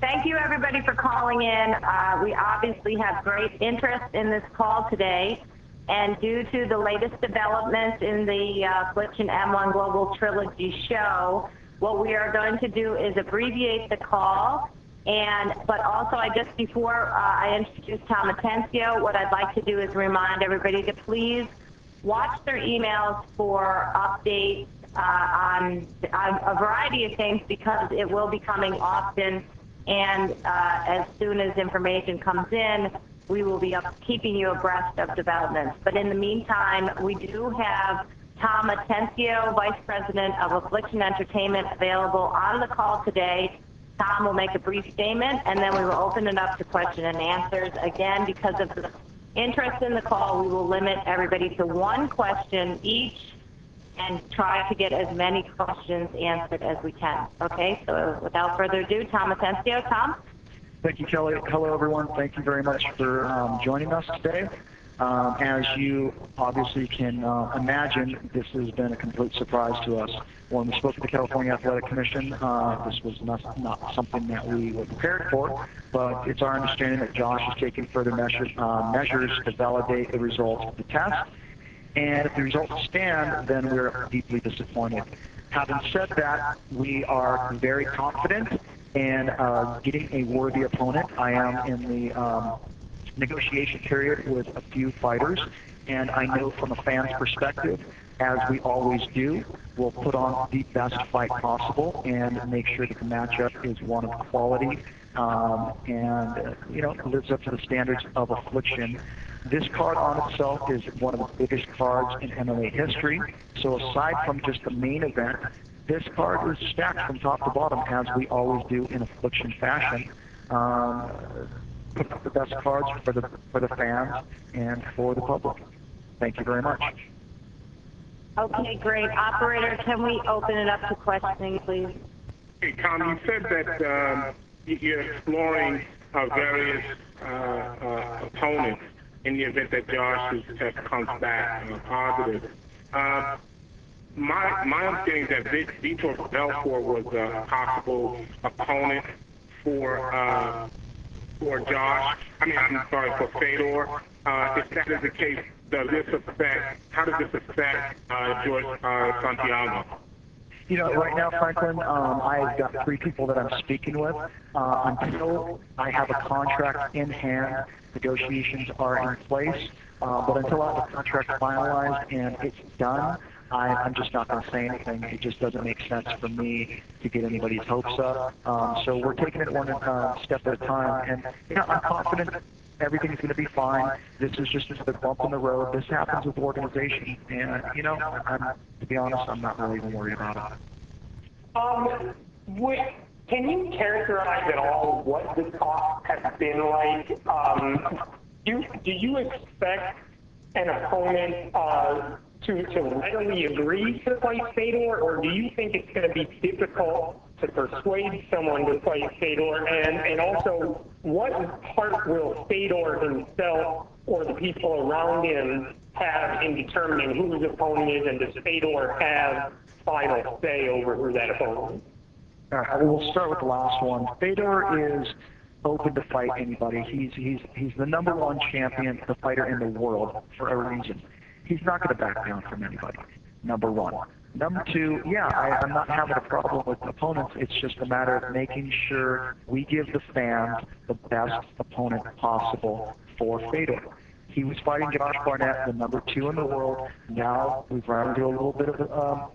Thank you, everybody, for calling in. We obviously have great interest in this call today. And due to the latest developments in the Affliction M1 Global Trilogy show, what we are going to do is abbreviate the call. But also, before I introduce Tom Atencio, what I'd like to do is remind everybody to please watch their emails for updates on a variety of things, because it will be coming often. And as soon as information comes in, we will be keeping you abreast of developments. But in the meantime, we do have Tom Atencio, Vice President of Affliction Entertainment, available on the call today. Tom will make a brief statement, and then we will open it up to question and answers. Again, because of the interest in the call, we will limit everybody to one question each and try to get as many questions answered as we can. Okay, so without further ado, Tom Atencio. Tom? Thank you, Kelly. Hello, everyone. Thank you very much for joining us today. As you obviously can imagine, this has been a complete surprise to us. When we spoke to the California Athletic Commission, this was not something that we were prepared for, but it's our understanding that Josh is taking further measures to validate the results of the test. And if the results stand, then we're deeply disappointed. Having said that, we are very confident in getting a worthy opponent. I am in the negotiation period with a few fighters, and I know from a fan's perspective, as we always do, we'll put on the best fight possible and make sure that the matchup is one of quality and lives up to the standards of Affliction. This card on itself is one of the biggest cards in MMA history. So aside from just the main event, this card is stacked from top to bottom, as we always do in Affliction fashion. Put up the best cards for the fans and for the public. Thank you very much. Okay, great. Operator, can we open it up to questioning, please? Hey, Tom, you said that you're exploring various opponents in the event that Josh's test comes back positive. My understanding is that Vitor Belfort was a possible opponent for Josh. For Fedor. If that is the case, how does this affect George Santiago? Right now, Franklin, I've got 3 people that I'm speaking with. Until I have a contract in hand, negotiations are in place. But until I have a contract finalized and it's done, I'm just not going to say anything. It just doesn't make sense for me to get anybody's hopes up. So we're taking it one step at a time. And I'm confident everything's going to be fine. This is just another bump in the road. This happens with organizations. And, to be honest, I'm not really even worried about it. Can you characterize at all what the talks have been like? Do you expect an opponent to readily agree to fight Fedor, or do you think it's going to be difficult to persuade someone to fight Fedor? And also, what part will Fedor himself or the people around him have in determining who his opponent is, and does Fedor have final say over who that opponent is? All right, we'll start with the last one. Fedor is open to fight anybody. He's the #1 champion, the fighter in the world for a reason. He's not going to back down from anybody, #1. #2, I'm not having a problem with opponents. It's just a matter of making sure we give the fans the best opponent possible for Fedor. He was fighting Josh Barnett, the #2 in the world. Now we've run into a little bit of a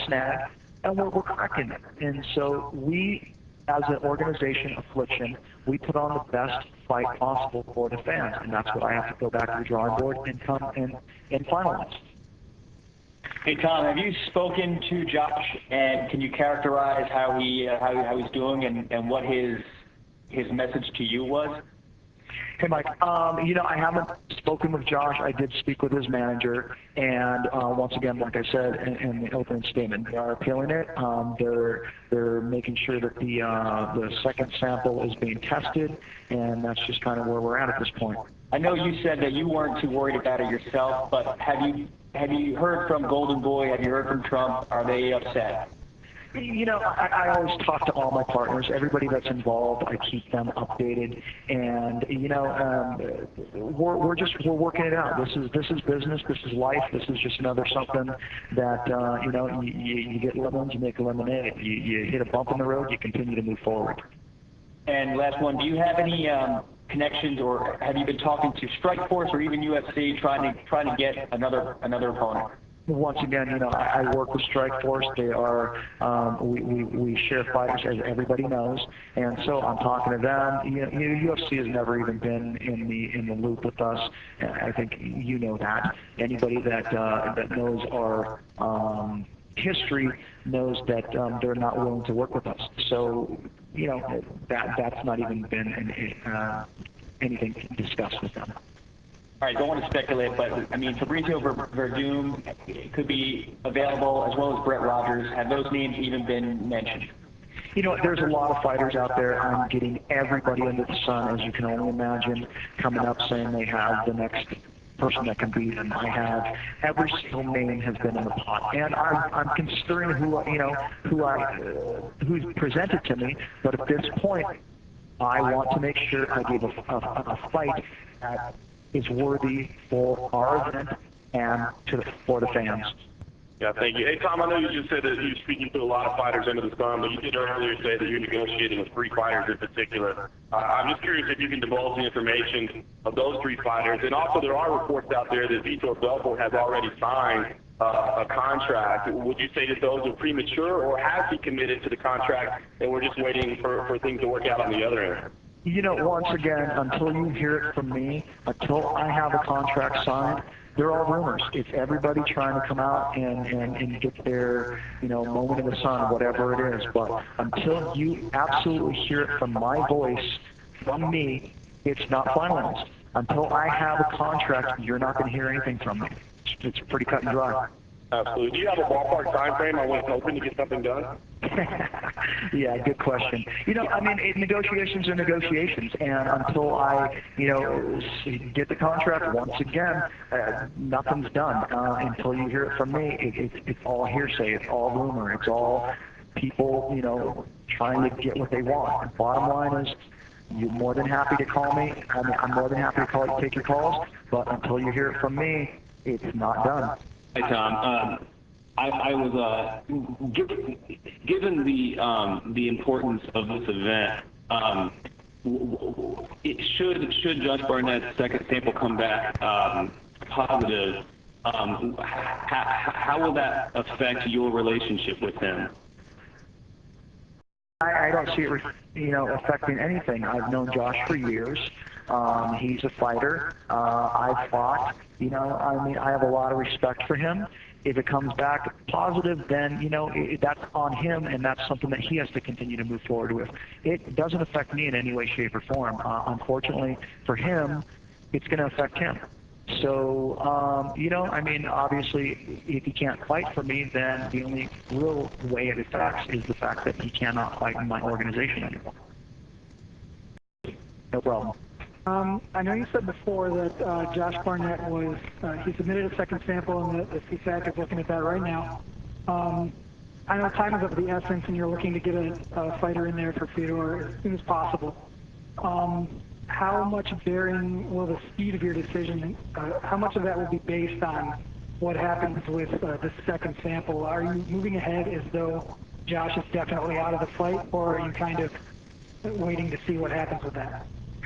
snag, and we're cracking it. And so we, as an organization, Affliction, we put on the best fight possible for the fans, and that's what I have to go back to the drawing board and come and finalize. Hey Tom, have you spoken to Josh, and can you characterize how he's doing and what his message to you was? Hey Mike, I haven't spoken with Josh. I did speak with his manager, and once again, like I said in the opening statement, they are appealing it. They're making sure that the second sample is being tested, and that's just kind of where we're at this point. I know you said that you weren't too worried about it yourself, but have you heard from Golden Boy? Have you heard from Trump? Are they upset? I always talk to all my partners, everybody that's involved. I keep them updated, and we're working it out. This is business. This is life. This is just another something that you get lemons, you make lemonade. You hit a bump in the road, you continue to move forward. And last one, do you have any connections, or have you been talking to Strikeforce or even UFC trying to get another opponent? Once again, I work with Strikeforce. They are, we share fighters, as everybody knows, and so I'm talking to them. UFC has never even been in the loop with us. I think you know that. Anybody that knows our history knows that they're not willing to work with us. So, that's not even been anything discussed with them. All right, don't want to speculate, but Fabrizio Verdum could be available, as well as Brett Rogers. Have those names even been mentioned? There's a lot of fighters out there. I'm getting everybody under the sun, as you can only imagine, coming up saying they have the next person that can beat them. I have every single name has been in the pot, and I'm considering who's presented to me. But at this point, I want to make sure I give a fight that is worthy for our event and for the fans. Yeah, thank you. Hey, Tom, I know you just said that you're speaking to a lot of fighters under the sun, but you did earlier say that you're negotiating with 3 fighters in particular. I'm just curious if you can divulge the information of those 3 fighters. And also, there are reports out there that Vitor Belfort has already signed a contract. Would you say that those are premature, or has he committed to the contract and we're just waiting for things to work out on the other end? Once again, until you hear it from me, until I have a contract signed, they're all rumors. It's everybody trying to come out and get their, moment in the sun, whatever it is. But until you absolutely hear it from my voice, from me, it's not finalized. Until I have a contract, you're not going to hear anything from me. It's pretty cut and dry. Absolutely. Do you have a ballpark time frame on when it's open to get something done? Yeah, good question. Negotiations are negotiations, and until I, get the contract, once again, nothing's done. Until you hear it from me, it's all hearsay, it's all rumor, it's all people, trying to get what they want. Bottom line is, you're more than happy to call me. I'm more than happy to take your calls, but until you hear it from me, it's not done. Hi, Tom. I was given the importance of this event. Should Josh Barnett's second sample come back positive, how will that affect your relationship with him? I don't see it, affecting anything. I've known Josh for years. He's a fighter. I've fought. I have a lot of respect for him. If it comes back positive, then, that's on him, and that's something that he has to continue to move forward with. It doesn't affect me in any way, shape, or form. Unfortunately, for him, it's going to affect him. So, obviously, if he can't fight for me, then the only real way it affects is the fact that he cannot fight in my organization anymore. No problem. I know you said before that Josh Barnett he submitted a second sample, and the CSAC is looking at that right now. I know time is of the essence, and you're looking to get a fighter in there for Fedor as soon as possible. How much bearing will the speed of your decision, how much of that will be based on what happens with the second sample? Are you moving ahead as though Josh is definitely out of the fight, or are you kind of waiting to see what happens with that?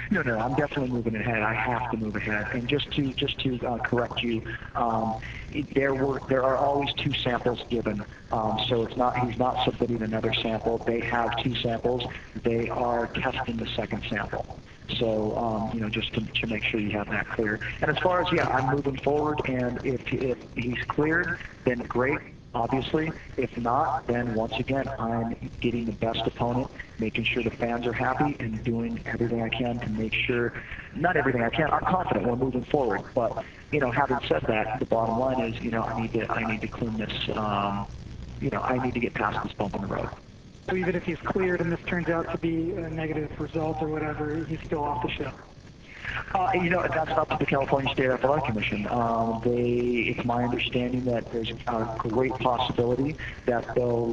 No, I'm definitely moving ahead. I have to move ahead. And just to correct you, there are always 2 samples given. So he's not submitting another sample. They have 2 samples. They are testing the second sample. So, just to make sure you have that clear. And as far as, I'm moving forward, and if he's cleared, then great. Obviously, if not, then once again, I'm getting the best opponent, making sure the fans are happy, and doing everything I can to make sure, not everything I can, I'm confident we're moving forward. But, having said that, the bottom line is, I need to clean this, I need to get past this bump in the road. So even if he's cleared and this turns out to be a negative result or whatever, he's still off the show? That's up to the California State Athletic Commission. It's my understanding that there's a great possibility that they'll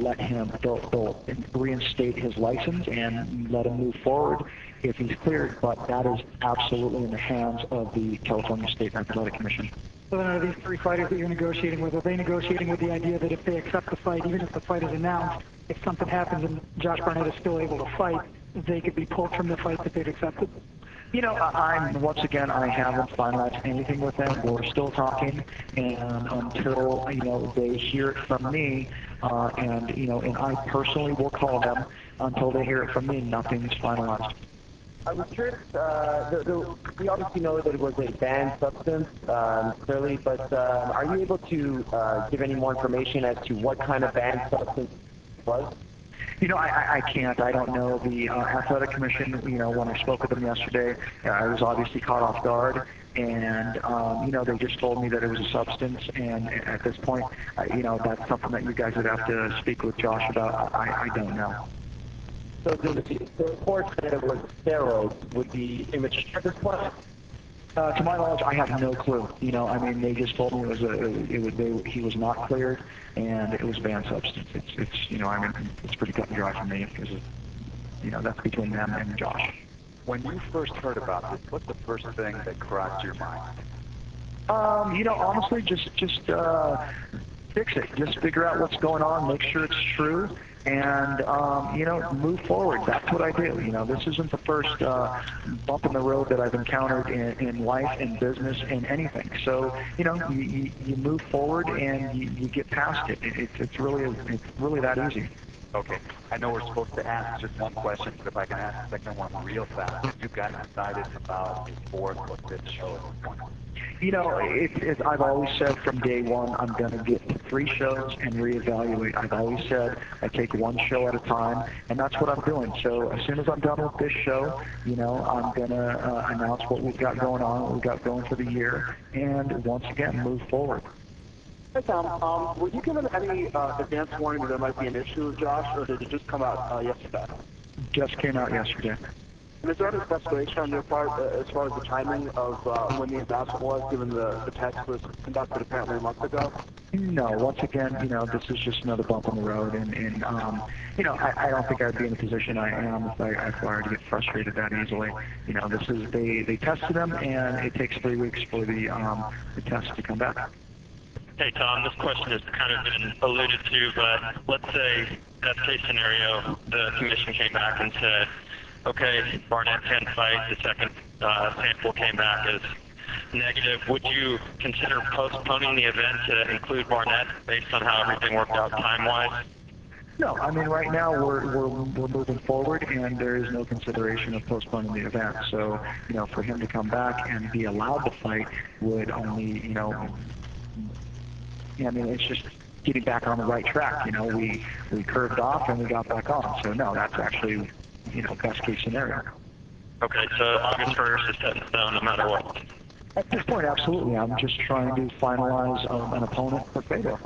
reinstate his license and let him move forward if he's cleared, but that is absolutely in the hands of the California State Athletic Commission. So then are these three fighters that you're negotiating with, are they negotiating with the idea that if they accept the fight, even if the fight is announced, if something happens and Josh Barnett is still able to fight, they could be pulled from the fight that they've accepted? Once again, I haven't finalized anything with them. We're still talking, and until, they hear it from me, and I personally will call them until they hear it from me, nothing's finalized. I was curious, we obviously know that it was a banned substance, clearly, but are you able to give any more information as to what kind of banned substance it was? I can't. I don't know. The Athletic Commission, when I spoke with them yesterday, I was obviously caught off guard, and, they just told me that it was a substance, and at this point, that's something that you guys would have to speak with Josh about. I don't know. So the report that it was steroids would be immature at this point? To my knowledge, I have no clue. They just told me he was not cleared, and it was a banned substance. It's pretty cut and dry for me because, that's between them and Josh. When you first heard about this, what's the first thing that crossed your mind? Honestly, just fix it. Just figure out what's going on, make sure it's true, and, move forward. That's what I do. This isn't the first bump in the road that I've encountered in life, in business, in anything. So, you move forward and you get past it. It's really that easy. Okay. I know we're supposed to ask just one question, but if I can ask the second one real fast. You've gotten excited about a fourth or fifth show at this point. I've always said from day one, I'm going to get 3 shows and reevaluate. I've always said I take 1 show at a time, and that's what I'm doing. So as soon as I'm done with this show, I'm going to announce what we've got going on, what we've got going for the year, and once again, move forward. Hey, Tom, were you given any advance warning that there might be an issue with Josh, or did it just come out yesterday? Just came out yesterday. And is there any speculation on your part as far as the timing of when the announcement was, given the test was conducted apparently a month ago? No, once again, this is just another bump on the road, and I don't think I'd be in the position I am if I were to get frustrated that easily. They tested them, and it takes 3 weeks for the test to come back. Hey, Tom, this question has kind of been alluded to, but let's say, best case scenario, the commission came back and said, okay, Barnett can fight, the second sample came back as negative. Would you consider postponing the event to include Barnett based on how everything worked out time-wise? No, right now we're moving forward, and there is no consideration of postponing the event. So, for him to come back and be allowed to fight would only, it's just getting back on the right track. We curved off and we got back on. So no, that's actually, best case scenario. Okay, so August 1st is set in stone no matter what. At this point, absolutely. I'm just trying to finalize an opponent for Fedor.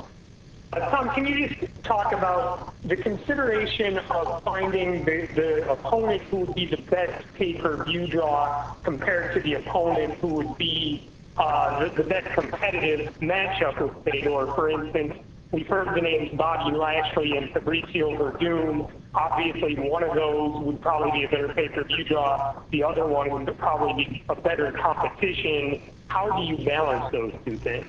Tom, can you just talk about the consideration of finding the opponent who would be the best pay-per-view draw compared to the opponent who would be the best competitive matchup with Fedor? For instance, we've heard the names Bobby Lashley and Fabricio Verdun. Obviously, one of those would probably be a better pay-per-view draw. The other one would probably be a better competition. How do you balance those two things?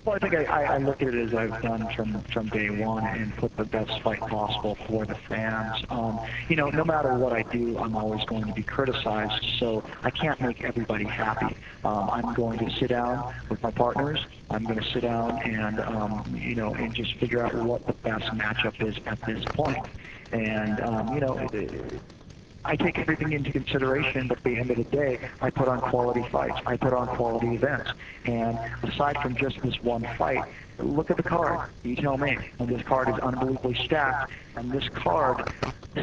Well, I think I look at it as I've done from day one and put the best fight possible for the fans. No matter what I do, I'm always going to be criticized, so I can't make everybody happy. I'm going to sit down with my partners. I'm going to sit down and, and just figure out what the best matchup is at this point. And, I take everything into consideration, but at the end of the day, I put on quality fights. I put on quality events. And aside from just this one fight, look at the card. You tell me. And this card is unbelievably stacked, and this card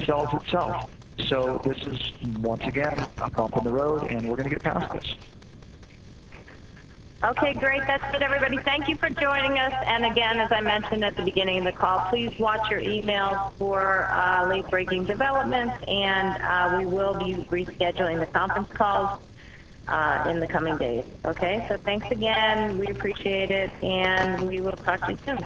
sells itself. So this is, once again, a bump in the road, and we're going to get past this. Okay, great. That's it, everybody. Thank you for joining us. And again, as I mentioned at the beginning of the call, please watch your emails for late-breaking developments, and we will be rescheduling the conference calls. in the coming days. Okay, so thanks again. We appreciate it, and we will talk to you soon.